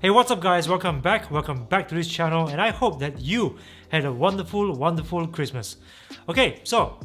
Hey, what's up guys, welcome back to this channel, and I hope that you had a wonderful Christmas. Okay, so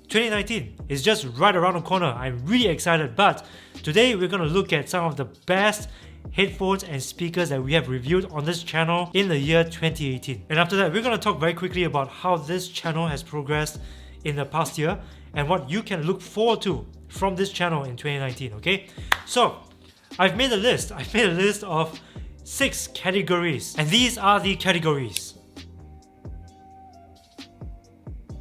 2019 is just right around the corner. I'm really excited, but today we're gonna look at some of the best headphones and speakers that we have reviewed on this channel in the year 2018. And after that, we're gonna talk very quickly about how this channel has progressed in the past year and what you can look forward to from this channel in 2019, okay? So, I've made a list of 6 categories, and these are the categories.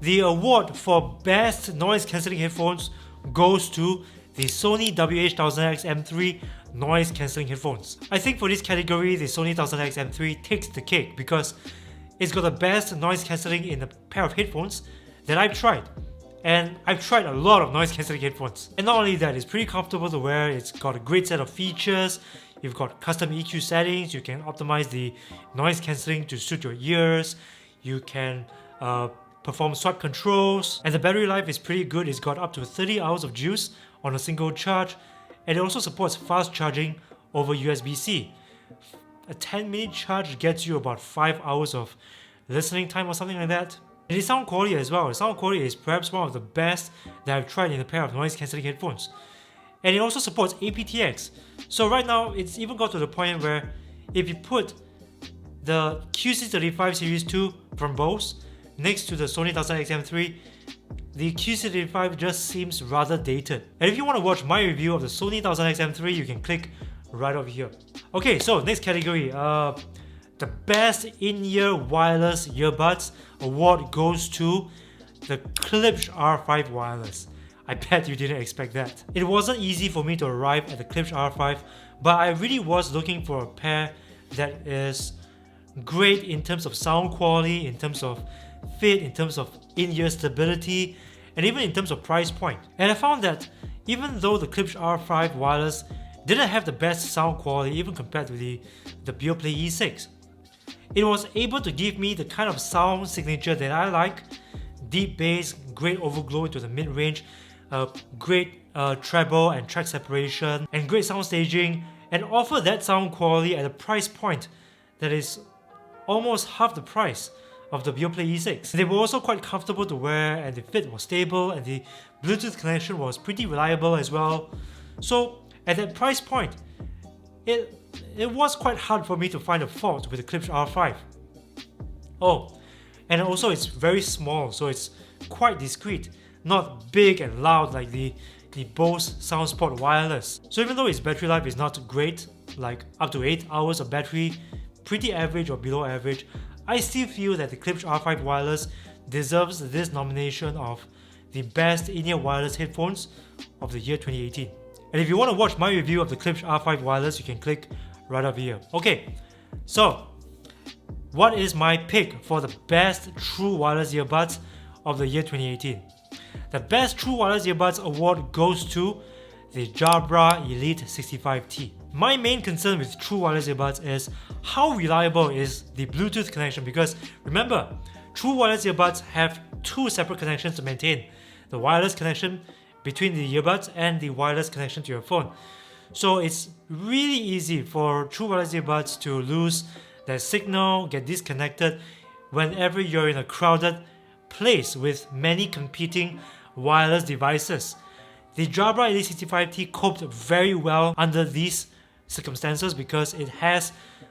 The award for best noise cancelling headphones goes to the Sony WH-1000XM3 noise cancelling headphones. I think for this category, the Sony 1000XM3 takes the cake because it's got the best noise cancelling in a pair of headphones that I've tried. And I've tried a lot of noise cancelling headphones. And not only that, it's pretty comfortable to wear, it's got a great set of features, you've got custom EQ settings, you can optimize the noise cancelling to suit your ears, you can perform swipe controls, and the battery life is pretty good. It's got up to 30 hours of juice on a single charge, and it also supports fast charging over USB-C. A 10-minute charge gets you about 5 hours of listening time or something like that. And the sound quality as well. The sound quality is perhaps one of the best that I've tried in a pair of noise cancelling headphones. And it also supports aptX. So right now, it's even got to the point where if you put the QC35 Series 2 from Bose next to the Sony 1000XM3, the QC35 just seems rather dated. And if you want to watch my review of the Sony 1000XM3, you can click right over here. Okay, so next category. The best in-ear wireless earbuds award goes to the Klipsch R5 wireless. I bet you didn't expect that. It wasn't easy for me to arrive at the Klipsch R5, but I really was looking for a pair that is great in terms of sound quality, in terms of fit, in terms of in-ear stability, and even in terms of price point. And I found that even though the Klipsch R5 wireless didn't have the best sound quality even compared to the Beoplay E6, it was able to give me the kind of sound signature that I like: deep bass, great overglow into the mid-range, great treble and track separation, and great sound staging, and offer that sound quality at a price point that is almost half the price of the Beoplay E6. They were also quite comfortable to wear, and the fit was stable, and the Bluetooth connection was pretty reliable as well. So at that price point, it was quite hard for me to find a fault with the Klipsch R5. Oh, and also it's very small, so it's quite discreet, not big and loud like the Bose SoundSport wireless. So even though its battery life is not great, like up to 8 hours of battery, pretty average or below average, I still feel that the Klipsch R5 wireless deserves this nomination of the best in-ear wireless headphones of the year 2018. And if you want to watch my review of the Klipsch R5 wireless, you can click right over here. Okay, so what is my pick for the best true wireless earbuds of the year 2018? The best true wireless earbuds award goes to the Jabra Elite 65T. My main concern with true wireless earbuds is how reliable is the Bluetooth connection, because remember, true wireless earbuds have 2 separate connections to maintain: the wireless connection between the earbuds and the wireless connection to your phone. So it's really easy for true wireless earbuds to lose their signal, get disconnected whenever you're in a crowded place with many competing wireless devices. The Jabra Elite 65T coped very well under these circumstances because it has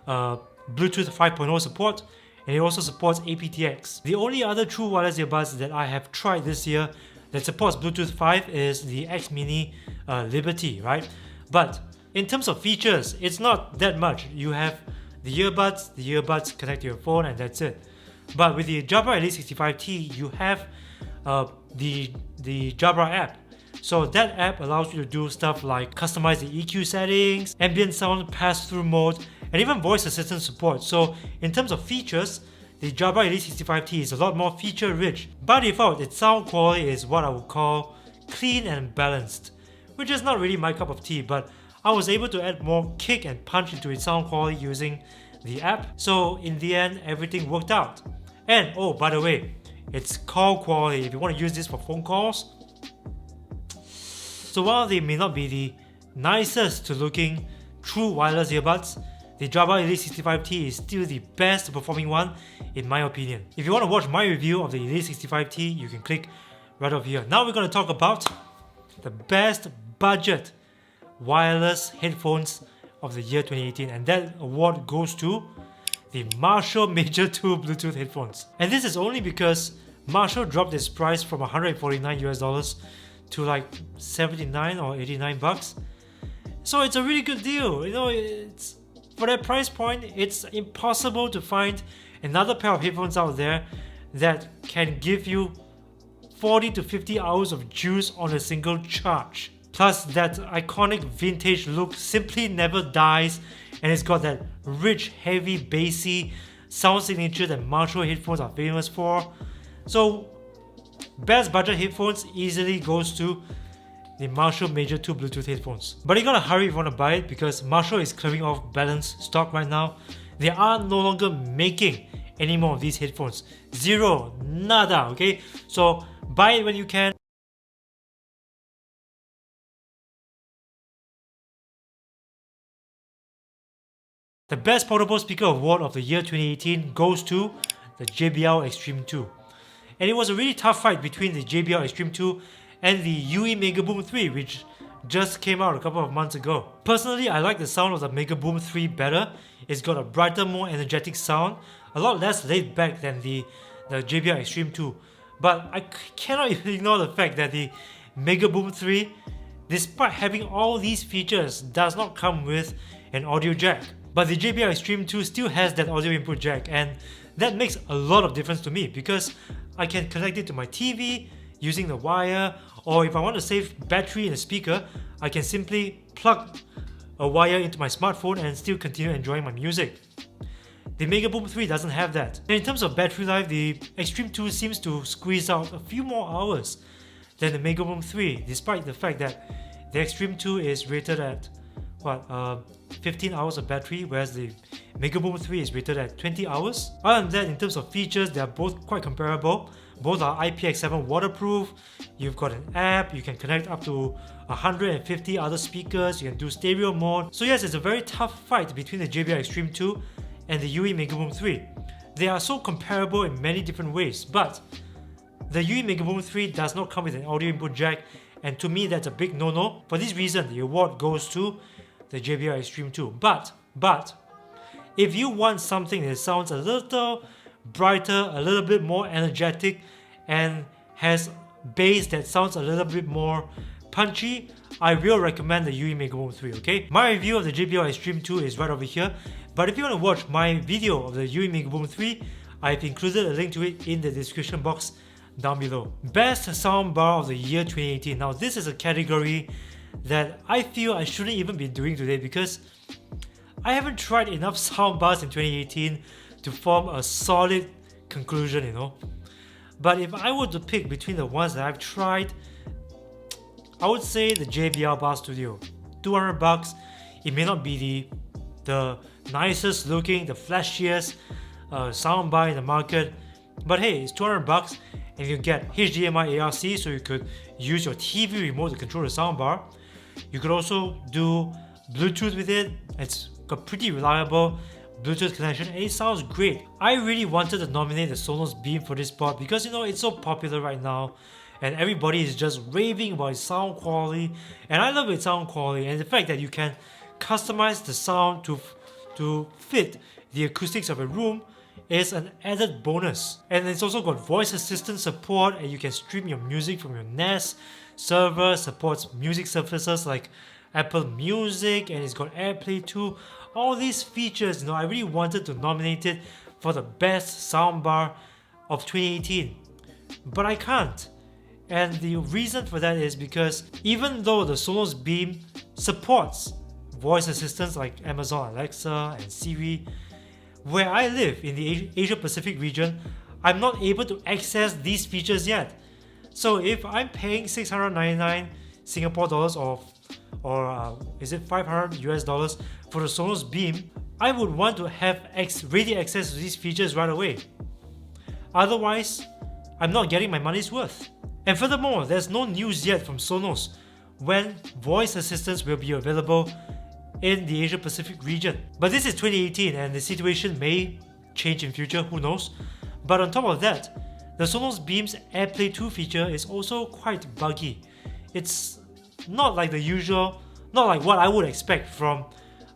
Bluetooth 5.0 support, and it also supports aptX. The only other true wireless earbuds that I have tried this year that supports Bluetooth 5 is the X Mini Liberty, right? But in terms of features, it's not that much. You have the earbuds connect to your phone, and that's it. But with the Jabra Elite 65T, you have the Jabra app. So that app allows you to do stuff like customize the EQ settings, ambient sound pass-through mode, and even voice assistant support. So in terms of features, the Jabra Elite 65T is a lot more feature-rich. By default, its sound quality is what I would call clean and balanced, which is not really my cup of tea, but I was able to add more kick and punch into its sound quality using the app. So in the end, everything worked out. And oh, by the way, it's call quality. If you want to use this for phone calls, so while they may not be the nicest to looking true wireless earbuds, the Jabra Elite 65T is still the best performing one in my opinion. If you want to watch my review of the Elite 65T, you can click right over here. Now we're going to talk about the best budget wireless headphones of the year 2018, and that award goes to the Marshall Major 2 Bluetooth headphones. And this is only because Marshall dropped its price from $149 to like 79 or 89 bucks. So it's a really good deal. You know, it's for that price point, it's impossible to find another pair of headphones out there that can give you 40 to 50 hours of juice on a single charge. Plus, that iconic vintage look simply never dies, and it's got that rich, heavy, bassy sound signature that Marshall headphones are famous for. So, best budget headphones easily goes to the Marshall Major 2 Bluetooth headphones. But you gotta hurry if you wanna buy it because Marshall is clearing off balance stock right now. They are no longer making any more of these headphones. Zero, nada, okay? So buy it when you can. The best portable speaker award of the year 2018 goes to the JBL Extreme 2. And it was a really tough fight between the JBL Extreme 2 and the UE Megaboom 3, which just came out a couple of months ago. Personally, I like the sound of the Megaboom 3 better. It's got a brighter, more energetic sound, a lot less laid back than the JBL Extreme 2. But I cannot ignore the fact that the Megaboom 3, despite having all these features, does not come with an audio jack. But the JBL Extreme 2 still has that audio input jack, and that makes a lot of difference to me because I can connect it to my TV using the wire, or if I want to save battery in the speaker, I can simply plug a wire into my smartphone and still continue enjoying my music. The Megaboom 3 doesn't have that. And in terms of battery life, the Extreme 2 seems to squeeze out a few more hours than the Megaboom 3, despite the fact that the Extreme 2 is rated at 15 hours of battery, whereas the Megaboom 3 is rated at 20 hours. Other than that, in terms of features, they are both quite comparable. Both are IPX7 waterproof. You've got an app, you can connect up to 150 other speakers, you can do stereo mode. So yes, it's a very tough fight between the JBL Extreme 2 and the UE Megaboom 3. They are so comparable in many different ways, but the UE Megaboom 3 does not come with an audio input jack, and to me that's a big no-no. For this reason, the award goes to the JBL Extreme 2. But if you want something that sounds a little brighter, a little bit more energetic, and has bass that sounds a little bit more punchy, I will recommend the UE Megaboom 3, okay? My review of the JBL Extreme 2 is right over here, but if you want to watch my video of the UE Megaboom 3, I've included a link to it in the description box down below. Best Soundbar of the year 2018. Now this is a category that I feel I shouldn't even be doing today because I haven't tried enough soundbars in 2018 to form a solid conclusion, you know. But if I were to pick between the ones that I've tried, I would say the JBL Bar Studio. 200 bucks. It may not be the nicest looking, the flashiest soundbar in the market, but hey, it's 200 bucks and you get HDMI ARC, so you could use your TV remote to control the soundbar. You could also do Bluetooth with it. It's got pretty reliable Bluetooth connection and it sounds great. I really wanted to nominate the Sonos Beam for this spot because, you know, it's so popular right now and everybody is just raving about its sound quality, and I love its sound quality and the fact that you can customize the sound to fit the acoustics of a room is an added bonus. And it's also got voice assistant support, and you can stream your music from your Nest server, supports music services like Apple Music, and it's got AirPlay too. All these features, you know, I really wanted to nominate it for the best soundbar of 2018, but I can't. And the reason for that is because even though the Sonos Beam supports voice assistants like Amazon Alexa and Siri, where I live in the Asia Pacific region, I'm not able to access these features yet. So if I'm paying 699 Singapore dollars or is it 500 US dollars for the Sonos Beam, I would want to have ready access to these features right away. Otherwise, I'm not getting my money's worth. And furthermore, there's no news yet from Sonos when voice assistants will be available in the Asia Pacific region. But this is 2018 and the situation may change in future, who knows. But on top of that, the Sonos Beam's AirPlay 2 feature is also quite buggy. It's not like the usual, not like what I would expect from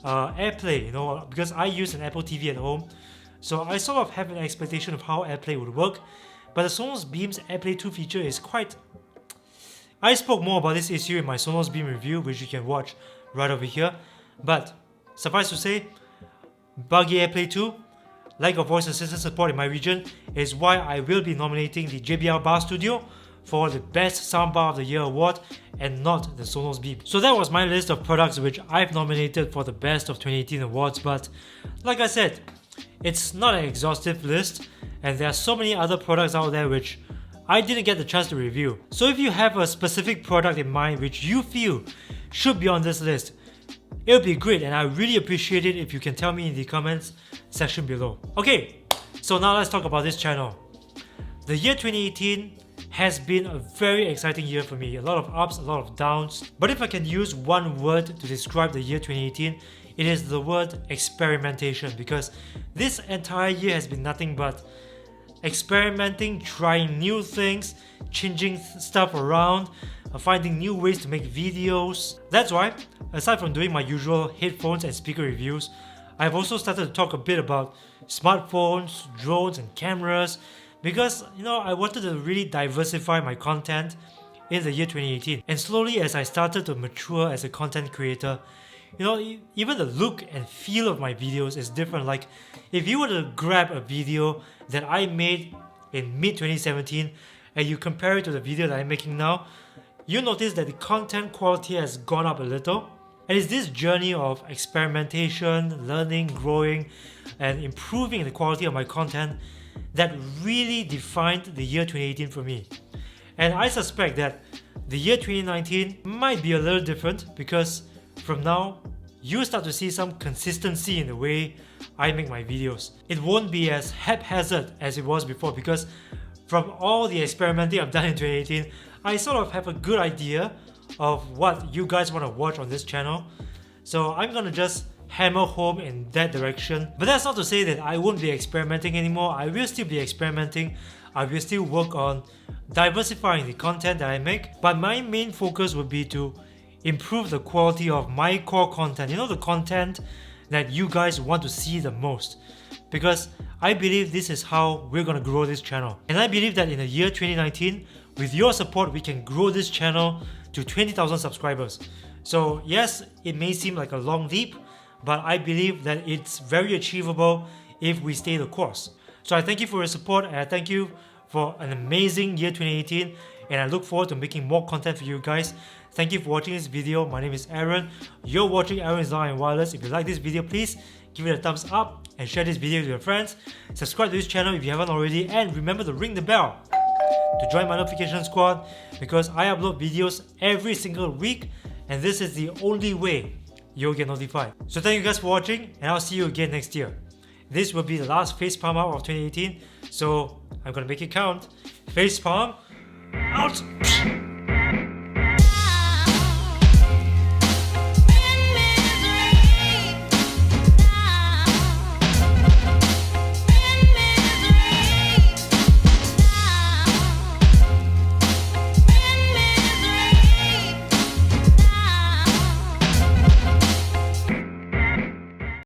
AirPlay, you know, because I use an Apple TV at home. So I sort of have an expectation of how AirPlay would work. But the Sonos Beam's AirPlay 2 feature is quite... I spoke more about this issue in my Sonos Beam review, which you can watch right over here. But suffice to say, buggy AirPlay 2, lack of voice assistant support in my region is why I will be nominating the JBL Bar Studio for the Best Soundbar of the Year award and not the Sonos Beam. So that was my list of products which I've nominated for the Best of 2018 awards, but like I said, it's not an exhaustive list and there are so many other products out there which I didn't get the chance to review. So if you have a specific product in mind which you feel should be on this list, it would be great and I really appreciate it if you can tell me in the comments section below. Okay, so now let's talk about this channel. The year 2018 has been a very exciting year for me. A lot of ups, a lot of downs. But if I can use one word to describe the year 2018, it is the word experimentation, because this entire year has been nothing but experimenting, trying new things, changing stuff around, finding new ways to make videos. That's why, aside from doing my usual headphones and speaker reviews, I've also started to talk a bit about smartphones, drones and cameras, because you know, I wanted to really diversify my content in the year 2018. And slowly as I started to mature as a content creator, you know, even the look and feel of my videos is different. Like if you were to grab a video that I made in mid-2017 and you compare it to the video that I'm making now, you notice that the content quality has gone up a little. And it's this journey of experimentation, learning, growing, and improving the quality of my content that really defined the year 2018 for me. And I suspect that the year 2019 might be a little different, because from now, you'll start to see some consistency in the way I make my videos. It won't be as haphazard as it was before, because from all the experimenting I've done in 2018, I sort of have a good idea of what you guys want to watch on this channel. So I'm gonna just hammer home in that direction. But that's not to say that I won't be experimenting anymore. I will still be experimenting. I will still work on diversifying the content that I make. But my main focus would be to improve the quality of my core content. You know, the content that you guys want to see the most. Because I believe this is how we're gonna grow this channel. And I believe that in the year 2019, with your support, we can grow this channel to 20,000 subscribers. So yes, it may seem like a long leap, but I believe that it's very achievable if we stay the course. So I thank you for your support and I thank you for an amazing year 2018, and I look forward to making more content for you guys. Thank you for watching this video. My name is Aaron. You're watching Aaron's Loud&Wireless. If you like this video, please give it a thumbs up and share this video with your friends. Subscribe to this channel if you haven't already, and remember to ring the bell to join my notification squad, because I upload videos every single week and this is the only way you'll get notified. So thank you guys for watching and I'll see you again next year. This will be the last facepalm out of 2018, so I'm gonna make it count. Facepalm out!